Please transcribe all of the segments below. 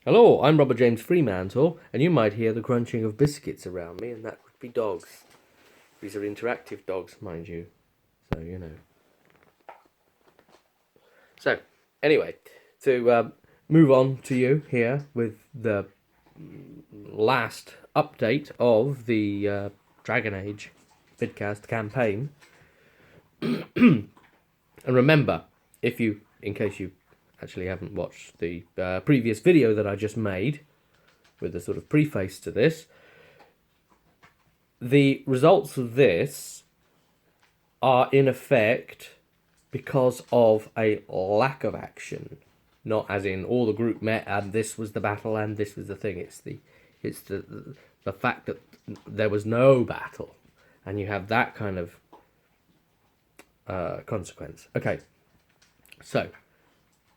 Hello, I'm Robert James Fremantle, and you might hear the crunching of biscuits around me, and that would be dogs. These are interactive dogs, mind you, so you know. So, anyway, to move on to you here with the last update of the Dragon Age Vidcast campaign. And remember, in case you actually haven't watched the previous video that I just made, with a sort of preface to this, the results of this are in effect because of a lack of action, not as in all the group met and this was the battle and this was the thing. It's the fact that there was no battle, and you have that kind of consequence. Okay, so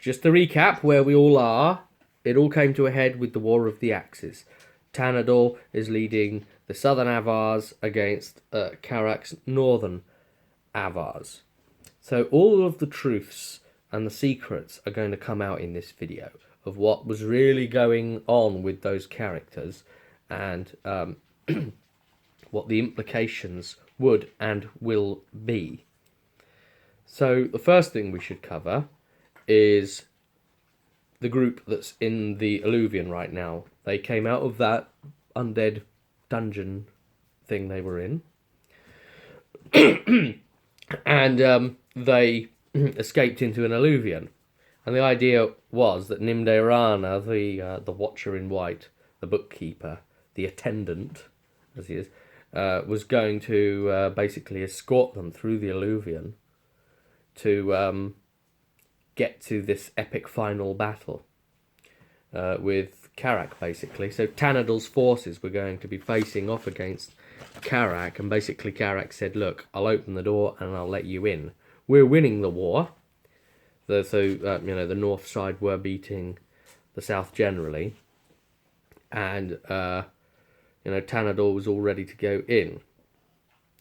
just to recap where we all are, it all came to a head with the War of the Axes. Tanador is leading the southern Avars against Karak's northern Avars. So all of the truths and the secrets are going to come out in this video of what was really going on with those characters, and what the implications would and will be. So the first thing we should cover is the group that's in the Alluvion right now. They came out of that undead dungeon thing they were in, and they escaped into an Alluvion. And the idea was that Nimdeirana, the Watcher in White, the bookkeeper, the attendant, as he is, was going to basically escort them through the Alluvion to get to this epic final battle with Karak, basically. So Tanadal's forces were going to be facing off against Karak, and basically Karak said, look, I'll open the door and I'll let you in. We're winning the war. The north side were beating the south generally, and Tanador was all ready to go in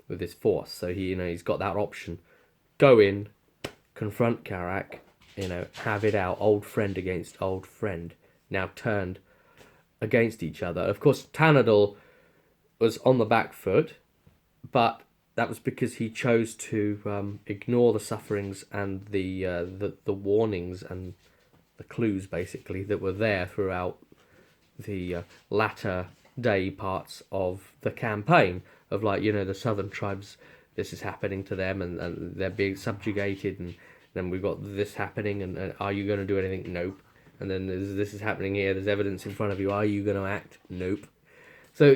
with his force. So he's got that option: go in, confront Karak, have it out, old friend against old friend, now turned against each other. Of course, Tanador was on the back foot, but that was because he chose to ignore the sufferings and the warnings and the clues, basically, that were there throughout the latter day parts of the campaign, of the southern tribes, this is happening to them, and they're being subjugated, and then we've got this happening, and are you going to do anything? Nope. And then this is happening here, there's evidence in front of you, are you going to act? Nope. So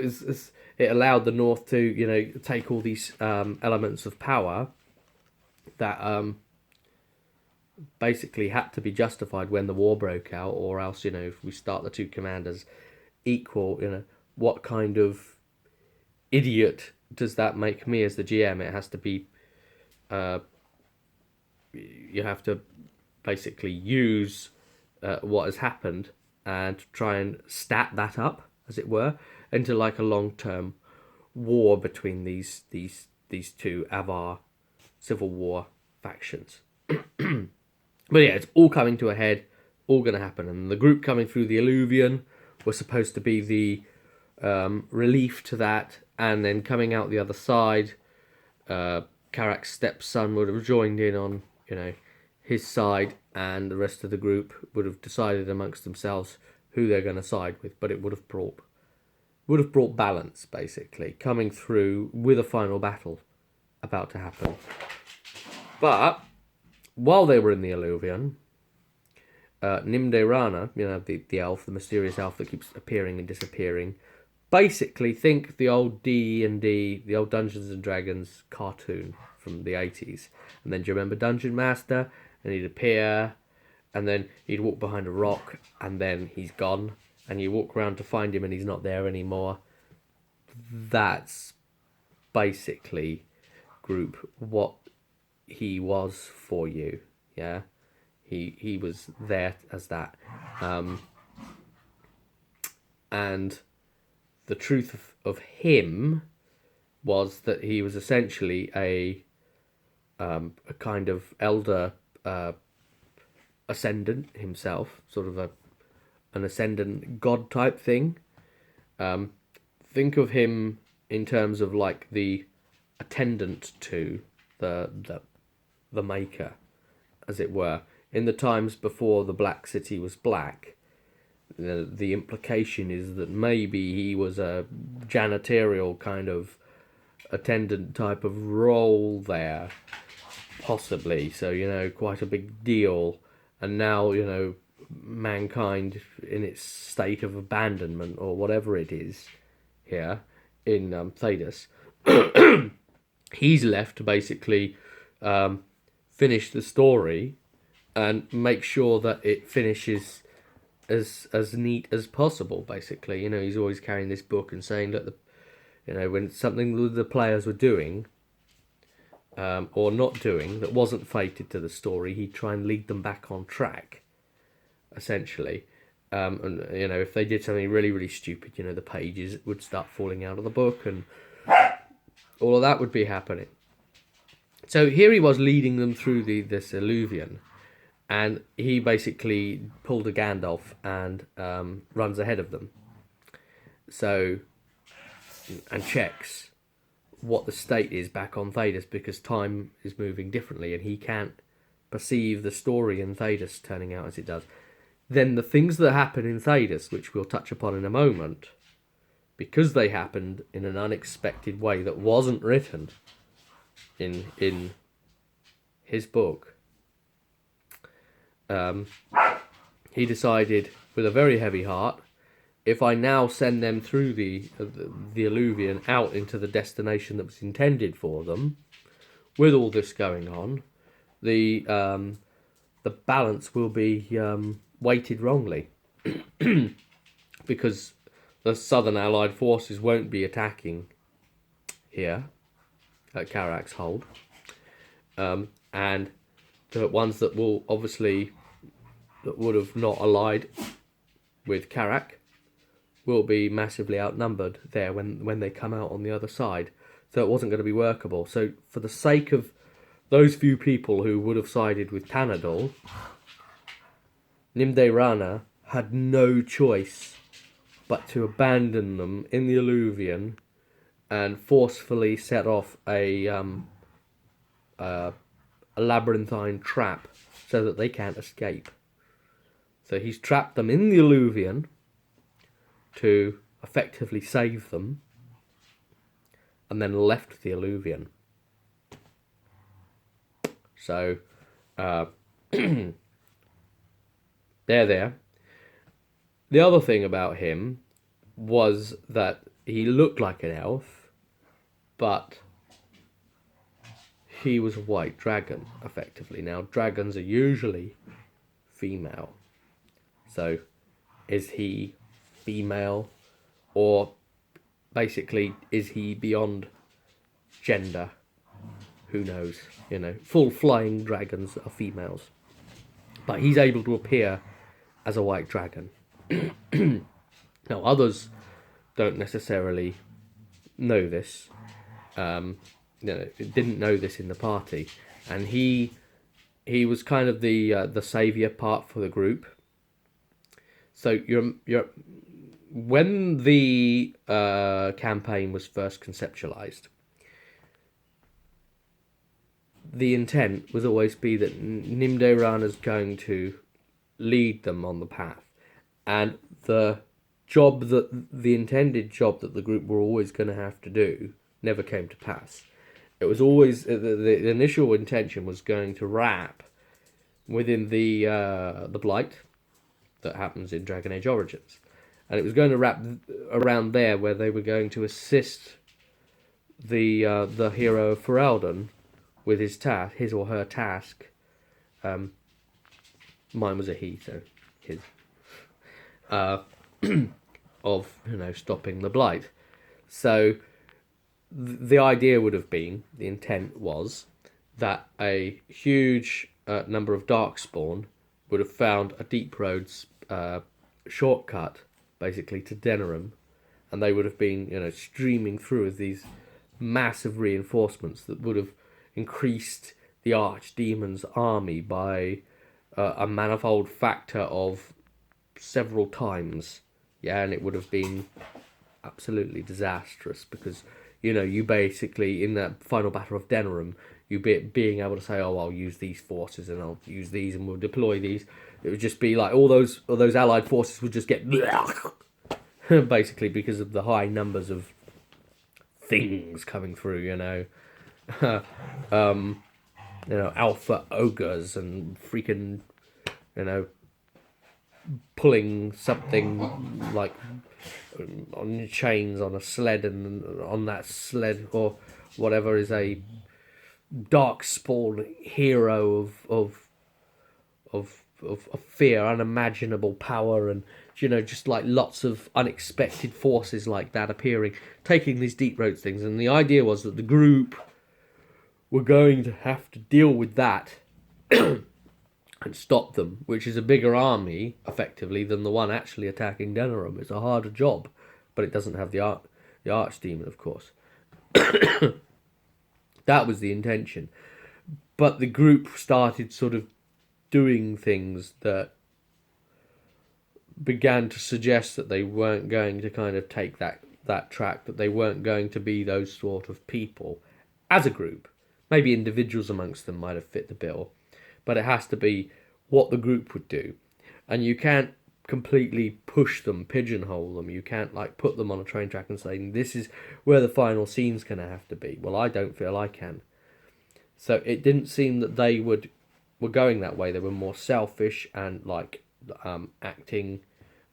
it allowed the North to, take all these elements of power that basically had to be justified when the war broke out, or else, if we start the two commanders equal, what kind of idiot does that make me as the GM? It has to be, you have to basically use what has happened and try and stat that up, as it were, into like a long-term war between these two Avar civil war factions. But yeah, it's all coming to a head, all going to happen, and the group coming through the Alluvion was supposed to be the relief to that, and then coming out the other side, Karak's stepson would have joined in on his side, and the rest of the group would have decided amongst themselves who they're going to side with. But it would have brought balance, basically, coming through with a final battle about to happen. But while they were in the Alluvion, Nimdeirana, the elf, the mysterious elf that keeps appearing and disappearing, basically think the old D&D, the old Dungeons and Dragons cartoon from the 80s. And then do you remember Dungeon Master? And he'd appear, and then he'd walk behind a rock, and then he's gone. And you walk around to find him and he's not there anymore. That's basically, group, what he was for you. Yeah? He was there as that. And the truth of him was that he was essentially a kind of elder ascendant himself, sort of an ascendant god type thing. Think of him in terms of like the attendant to the maker, as it were. In the times before the Black City was black, the implication is that maybe he was a janitorial kind of attendant type of role there, possibly. So, quite a big deal. And now, mankind in its state of abandonment or whatever it is here in Thedas, he's left to basically finish the story and make sure that it finishes as neat as possible. Basically, he's always carrying this book and saying that when something the players were doing or not doing that wasn't fated to the story, he'd try and lead them back on track, essentially. And if they did something really, really stupid, the pages would start falling out of the book and all of that would be happening. So here he was leading them through this alluvion, and he basically pulled a Gandalf and runs ahead of them. So, and checks what the state is back on Thedas, because time is moving differently and he can't perceive the story in Thedas turning out as it does. Then the things that happen in Thedas, which we'll touch upon in a moment, because they happened in an unexpected way that wasn't written in his book, he decided with a very heavy heart, if I now send them through the alluvion out into the destination that was intended for them, with all this going on, the balance will be weighted wrongly, because the Southern Allied forces won't be attacking here at Karak's Hold, and the ones that will obviously that would have not allied with Karak will be massively outnumbered there when they come out on the other side. So it wasn't going to be workable. So for the sake of those few people who would have sided with Panadol, Nimde Rana had no choice but to abandon them in the alluvion and forcefully set off a labyrinthine trap so that they can't escape. So he's trapped them in the alluvion to effectively save them, and then left the alluvion. So they're there. The other thing about him was that he looked like an elf, but he was a white dragon, effectively. Now, dragons are usually female. So, is he female, or basically, is he beyond gender? Who knows? Full flying dragons are females. But he's able to appear as a white dragon. Now, others don't necessarily know this. Didn't know this in the party, and he was kind of the savior part for the group. So you're when the campaign was first conceptualized, the intent would always be that Nimde Rana's going to lead them on the path, and the intended job that the group were always going to have to do never came to pass. It was always the initial intention was going to wrap within the blight that happens in Dragon Age Origins, and it was going to wrap around there, where they were going to assist the hero of Ferelden with his or her task. Mine was a he, so his of stopping the blight. So the idea would have been, the intent was that a huge number of Darkspawn would have found a Deep Roads shortcut, basically, to Denerim, and they would have been, streaming through as these massive reinforcements that would have increased the Archdemon's army by a manifold factor of several times, yeah, and it would have been absolutely disastrous because, you basically, in that final battle of Denerim, being able to say, oh, I'll use these forces and I'll use these and we'll deploy these. It would just be like all those allied forces would just get basically because of the high numbers of things coming through, alpha ogres and freaking, pulling something like on chains on a sled, and on that sled or whatever is a dark spawn hero of fear, unimaginable power, and just like lots of unexpected forces like that appearing, taking these deep roads things. And the idea was that the group were going to have to deal with that and stop them, which is a bigger army, effectively, than the one actually attacking Denerim. It's a harder job, but it doesn't have the archdemon, of course. That was the intention. But the group started sort of doing things that began to suggest that they weren't going to kind of take that track, that they weren't going to be those sort of people as a group. Maybe individuals amongst them might have fit the bill, but it has to be what the group would do. And you can't completely push them, pigeonhole them. You can't like put them on a train track and say, this is where the final scene's going to have to be. Well, I don't feel I can. So it didn't seem that they were going that way. They were more selfish and like acting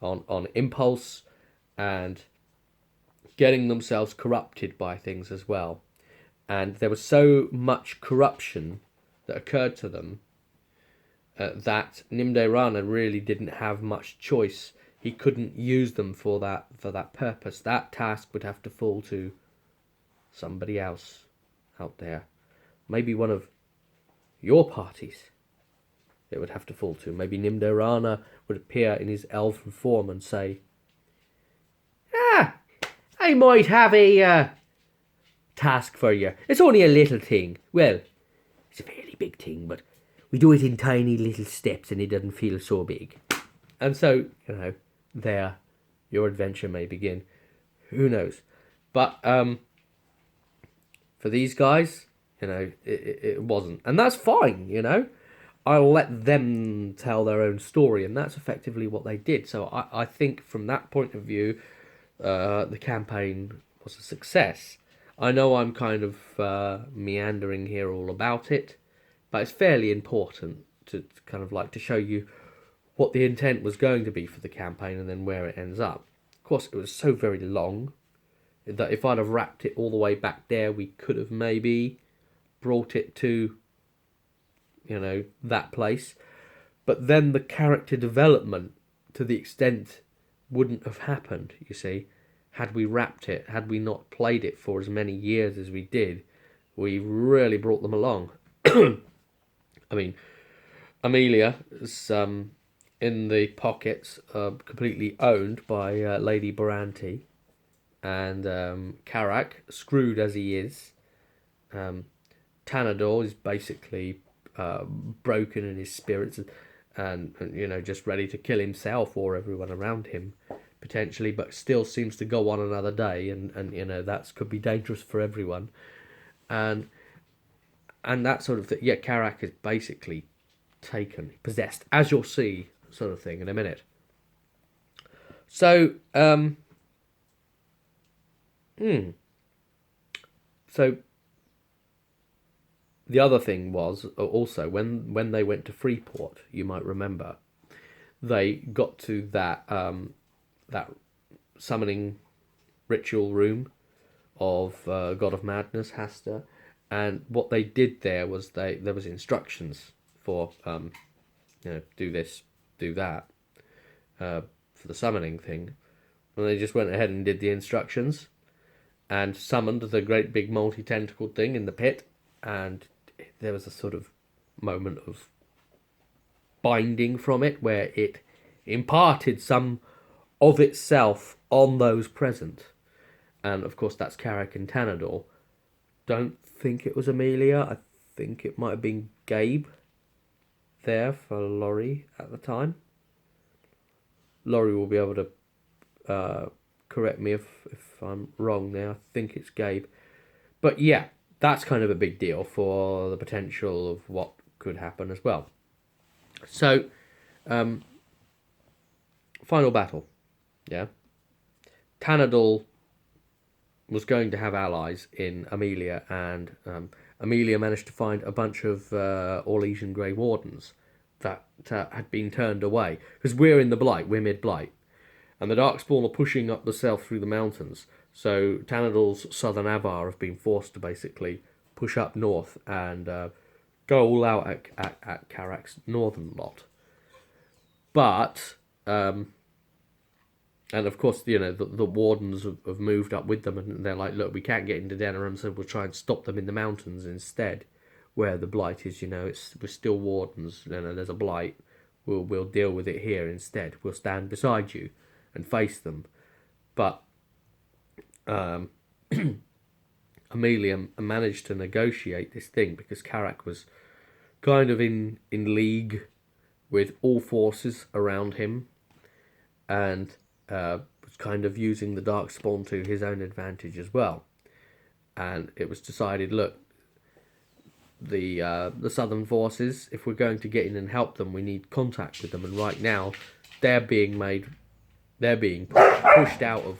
on impulse and getting themselves corrupted by things as well. And there was so much corruption that occurred to them that Nimde Rana really didn't have much choice. He couldn't use them for that purpose. That task would have to fall to somebody else out there. Maybe one of your parties it would have to fall to. Maybe Nimde Rana would appear in his elven form and say, I might have a task for you. It's only a little thing. Well, it's a fairly big thing, but we do it in tiny little steps and it doesn't feel so big. And so, there your adventure may begin. Who knows? But for these guys, it wasn't. And that's fine, I'll let them tell their own story, and that's effectively what they did. So I think from that point of view, the campaign was a success. I know I'm kind of meandering here all about it, but it's fairly important to kind of like to show you what the intent was going to be for the campaign and then where it ends up. Of course, it was so very long that if I'd have wrapped it all the way back there, we could have maybe brought it to that place. But then the character development to the extent wouldn't have happened, you see, had we wrapped it, had we not played it for as many years as we did. We really brought them along. I mean, Amelia is in the pockets, completely owned by Lady Boranti, and Karak, screwed as he is. Tanador is basically broken in his spirits and just ready to kill himself or everyone around him potentially, but still seems to go on another day, and that could be dangerous for everyone, and that sort of thing. Yeah, Karak is basically taken, possessed, as you'll see, sort of thing in a minute. So so the other thing was also when they went to Freeport, you might remember, they got to that that summoning ritual room of God of Madness, Hasta, and what they did there was there was instructions for do this, do that for the summoning thing, and they just went ahead and did the instructions and summoned the great big multi-tentacled thing in the pit, and there was a sort of moment of binding from it where it imparted some of itself on those present. And of course that's Karak and Tanador. Don't think it was Amelia. I think it might have been Gabe there for Laurie at the time. Laurie will be able to correct me if I'm wrong there. I think it's Gabe. But yeah, that's kind of a big deal for the potential of what could happen as well. So, final battle. Yeah. Tanadal was going to have allies in Amelia, and Amelia managed to find a bunch of Orlesian Grey Wardens that had been turned away. Because we're in the Blight, we're mid-Blight. And the Darkspawn are pushing up the south through the mountains. So Tanadal's southern Avar have been forced to basically push up north and go all out at Karak's northern lot. But, and of course, you know, the Wardens have moved up with them, and they're like, look, we can't get into Denerim, so we'll try and stop them in the mountains instead, where the Blight is, you know, we're still Wardens, you know, there's a Blight, we'll deal with it here instead, we'll stand beside you and face them. But Amelia managed to negotiate this thing because Karak was kind of in league with all forces around him, and was kind of using the Darkspawn to his own advantage as well. And it was decided, look, the southern forces, if we're going to get in and help them, we need contact with them. And right now, they're being pushed out of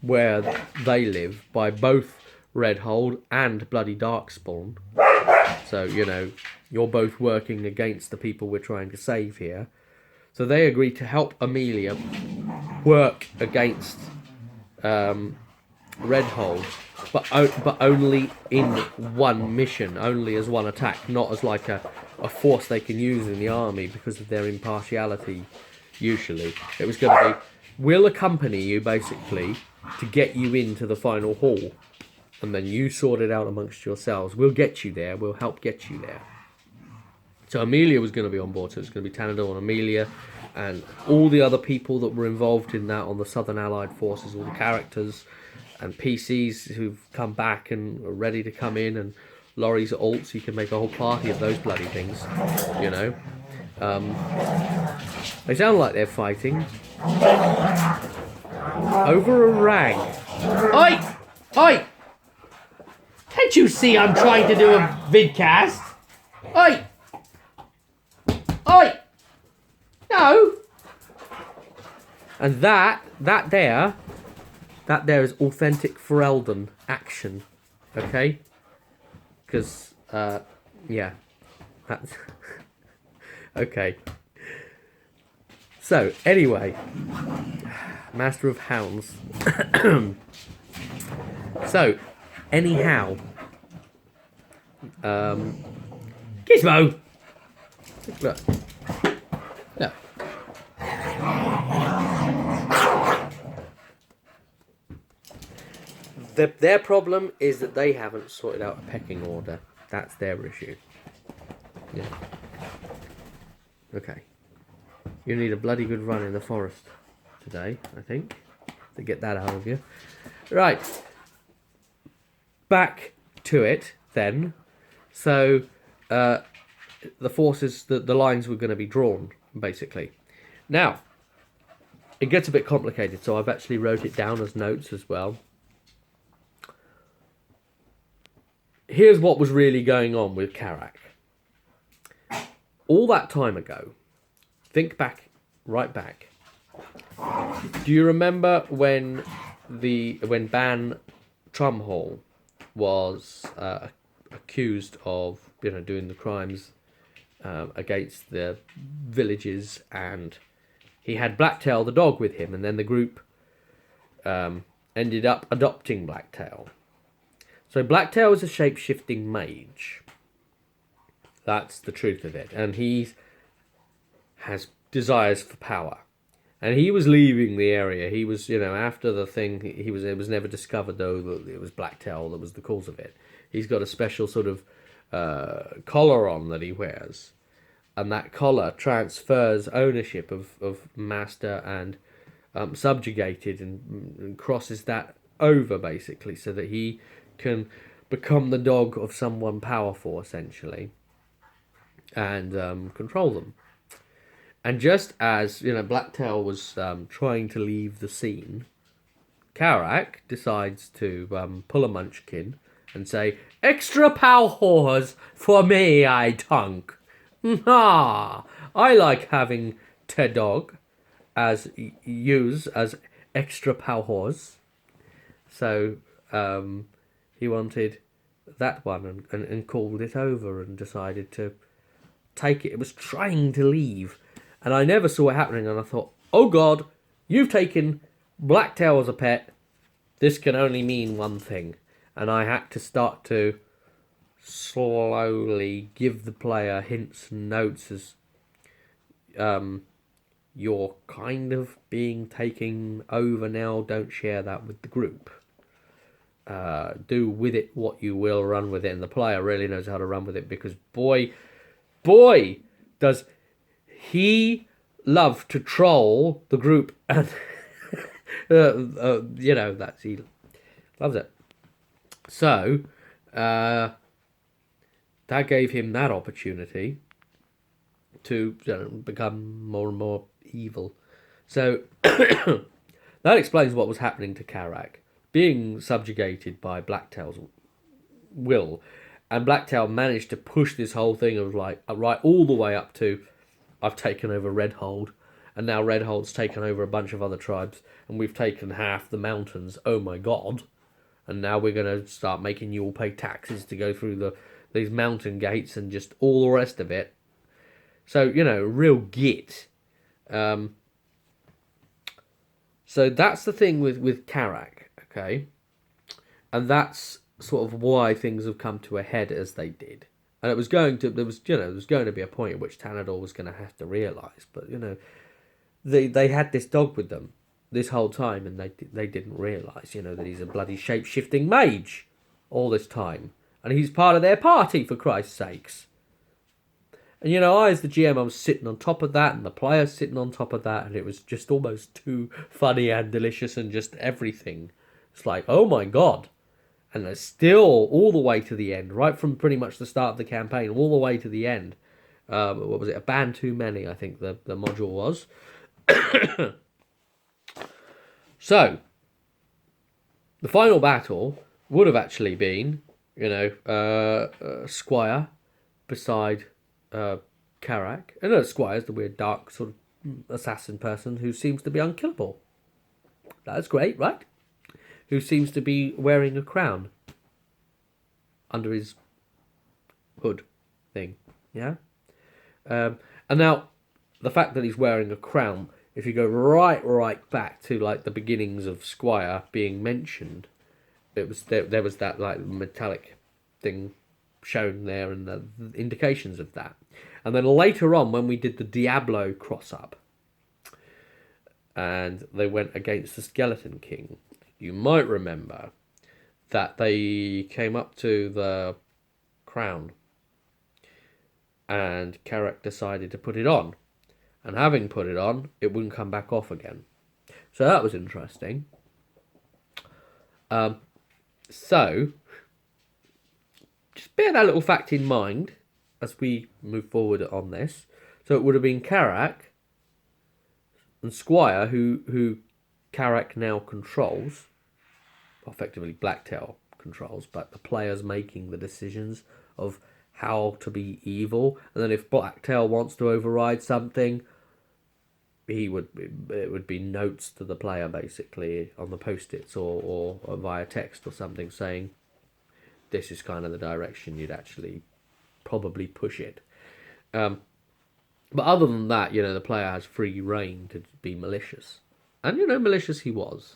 where they live by both Redhold and bloody Darkspawn. So, you know, you're both working against the people we're trying to save here. So they agreed to help Amelia work against Redhold, but only in one mission, only as one attack, not as like a force they can use in the army because of their impartiality, usually. It was going to be, we'll accompany you, basically, to get you into the final hall, and then you sort it out amongst yourselves. We'll get you there, we'll help get you there. So Amelia was going to be on board, so it's going to be Tanadal and Amelia, and all the other people that were involved in that on the Southern Allied forces, all the characters and PCs who've come back and are ready to come in, and Laurie's alts, you can make a whole party of those bloody things, you know. They sound like they're fighting over a rag. Oi! Oi! Can't you see I'm trying to do a vidcast? Oi! Oi! No! And that there is authentic Ferelden action, okay? Because, yeah, that's... okay. So, anyway, Master of Hounds. So, anyhow, Gizmo! Look. Look. Their problem is that they haven't sorted out a pecking order. That's their issue. Yeah. Okay. You need a bloody good run in the forest today, I think, to get that out of you. Right. Back to it, then. So, the forces, the lines were going to be drawn, basically. Now, it gets a bit complicated, so I've actually wrote it down as notes as well. Here's what was really going on with Karak. All that time ago, think back, right back. Do you remember when Ban Trumhall was accused of, you know, doing the crimes against the villages, and he had Blacktail the dog with him, and then the group ended up adopting Blacktail. So Blacktail is a shape-shifting mage. That's the truth of it. And he has desires for power. And he was leaving the area. He was, you know, after the thing, it was never discovered, though, that it was Blacktail that was the cause of it. He's got a special sort of collar on that he wears. And that collar transfers ownership of master and subjugated, and crosses that over, basically, so that he can become the dog of someone powerful, essentially, and control them. And just as, Blacktail was trying to leave the scene, Karak decides to pull a munchkin and say, "Extra powers for me, I tunk. Ha! I like having Tedog as use as extra powers." So he wanted that one and called it over and decided to take it. It was trying to leave. And I never saw it happening, and I thought, oh God, you've taken Blacktail as a pet. This can only mean one thing. And I had to start to slowly give the player hints and notes as you're kind of being taken over now. Don't share that with the group. Do with it what you will, run with it. And the player really knows how to run with it, because boy, does he love to troll the group. And that's, he loves it. So that gave him that opportunity to become more and more evil. So that explains what was happening to Karak, being subjugated by Blacktail's will. And Blacktail managed to push this whole thing of right all the way up to, I've taken over Redhold, and now Redhold's taken over a bunch of other tribes, and we've taken half the mountains. Oh my God. And now we're going to start making you all pay taxes to go through these mountain gates and just all the rest of it. So, real git. So that's the thing with Karak, okay? And that's sort of why things have come to a head as they did. And there was going to be a point at which Tanador was going to have to realise, but they had this dog with them this whole time, and they didn't realise, that he's a bloody shape-shifting mage all this time, and he's part of their party, for Christ's sakes. And I, as the GM, I was sitting on top of that, and the players sitting on top of that, and it was just almost too funny and delicious, and just everything. It's like, oh my God. And they're still all the way to the end, right from pretty much the start of the campaign, all the way to the end. What was it? A ban too many, I think the module was. So, the final battle would have actually been, Squire beside Karak. And Squire's the weird, dark sort of assassin person who seems to be unkillable. That's great, right? Who seems to be wearing a crown under his hood thing, yeah? And now, the fact that he's wearing a crown, if you go right back to like the beginnings of Squire being mentioned, it was there was that like metallic thing shown there and the indications of that. And then later on, when we did the Diablo cross-up, and they went against the Skeleton King, you might remember that they came up to the crown and Karak decided to put it on. And having put it on, it wouldn't come back off again. So that was interesting. So, just bear that little fact in mind as we move forward on this. So it would have been Karak and Squire who Karak now controls, effectively Blacktail controls, but the players making the decisions of how to be evil. And then if Blacktail wants to override something, it would be notes to the player basically on the post-its or via text or something saying this is kind of the direction you'd actually probably push it. But other than that, the player has free reign to be malicious. And, malicious he was.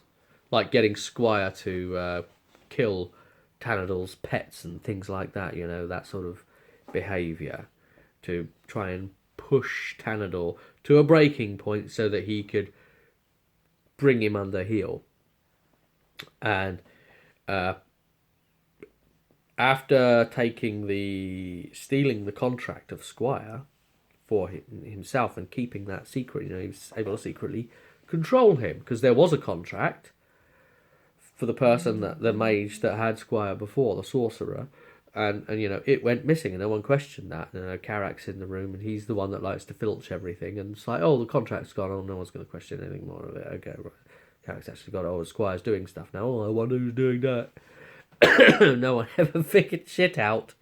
Like getting Squire to kill Tanador's pets and things like that, that sort of behaviour. To try and push Tanador to a breaking point so that he could bring him under heel. And after stealing the contract of Squire for himself and keeping that secret, he was able to secretly control him, because there was a contract for the person, the mage that had Squire before, the sorcerer, And it went missing, and no one questioned that. Carrack's in the room, and he's the one that likes to filch everything. And it's like, oh, the contract's gone. Oh, no one's going to question anything more of it. Okay, right. Carrack's actually got, oh, Squire's doing stuff now. Oh, I wonder who's doing that. No one ever figured shit out.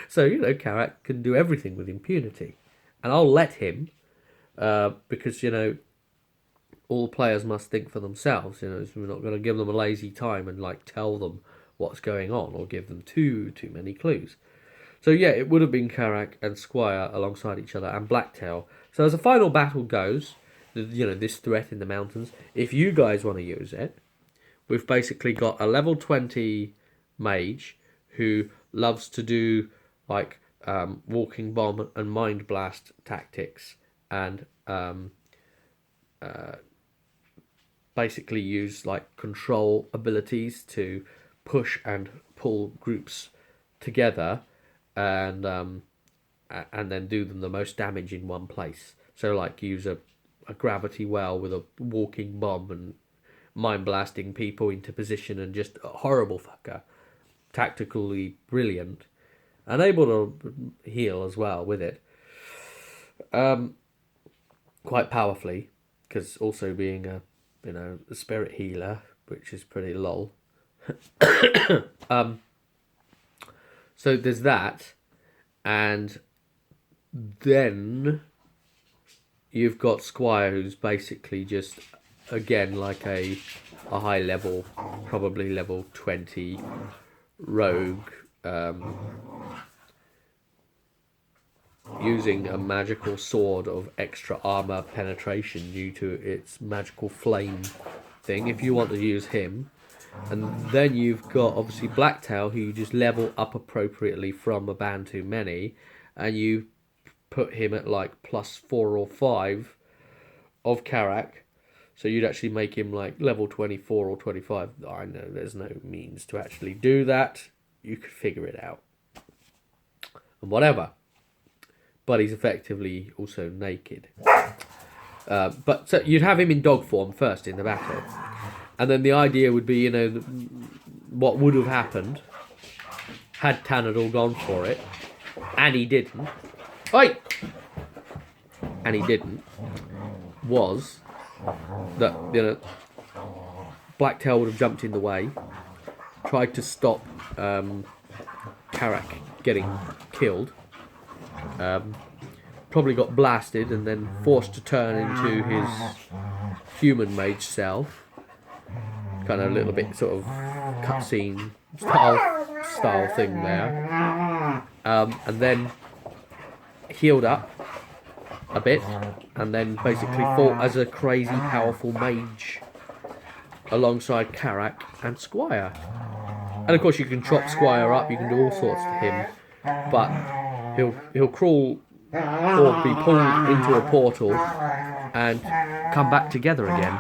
So, Carrack can do everything with impunity. And I'll let him, because, all players must think for themselves. So we're not going to give them a lazy time and, tell them what's going on or give them too many clues. So, yeah, it would have been Carrack and Squire alongside each other and Blacktail. So, as the final battle goes, this threat in the mountains, if you guys want to use it, we've basically got a level 20 mage who loves to do walking bomb and mind blast tactics, and basically use control abilities to push and pull groups together, and then do them the most damage in one place. So use a gravity well with a walking bomb and mind blasting people into position, and just a horrible fucker. Tactically brilliant, and able to heal as well with it. Quite powerfully, because also being a spirit healer, which is pretty lol. So there's that, and then you've got Squire, who's basically just again a high level, probably level 20 rogue, using a magical sword of extra armor penetration due to its magical flame thing, if you want to use him. And then you've got obviously Blacktail, who you just level up appropriately from a band too many, and you put him at +4 or 5 of Carrack. So you'd actually make him level 24 or 25. I know there's no means to actually do that. You could figure it out. And whatever. But he's effectively also naked. But so you'd have him in dog form first in the battle. And then the idea would be, what would have happened had Tanador gone for it, and he didn't. Oi! And he didn't. Was that, Blacktail would have jumped in the way, tried to stop Carrack getting killed, probably got blasted and then forced to turn into his human mage self. Kind of a little bit sort of cutscene style thing there. And then healed up a bit, and then basically fought as a crazy powerful mage alongside Carrack and Squire. And of course you can chop Squire up, you can do all sorts to him, but he'll crawl or be pulled into a portal and come back together again.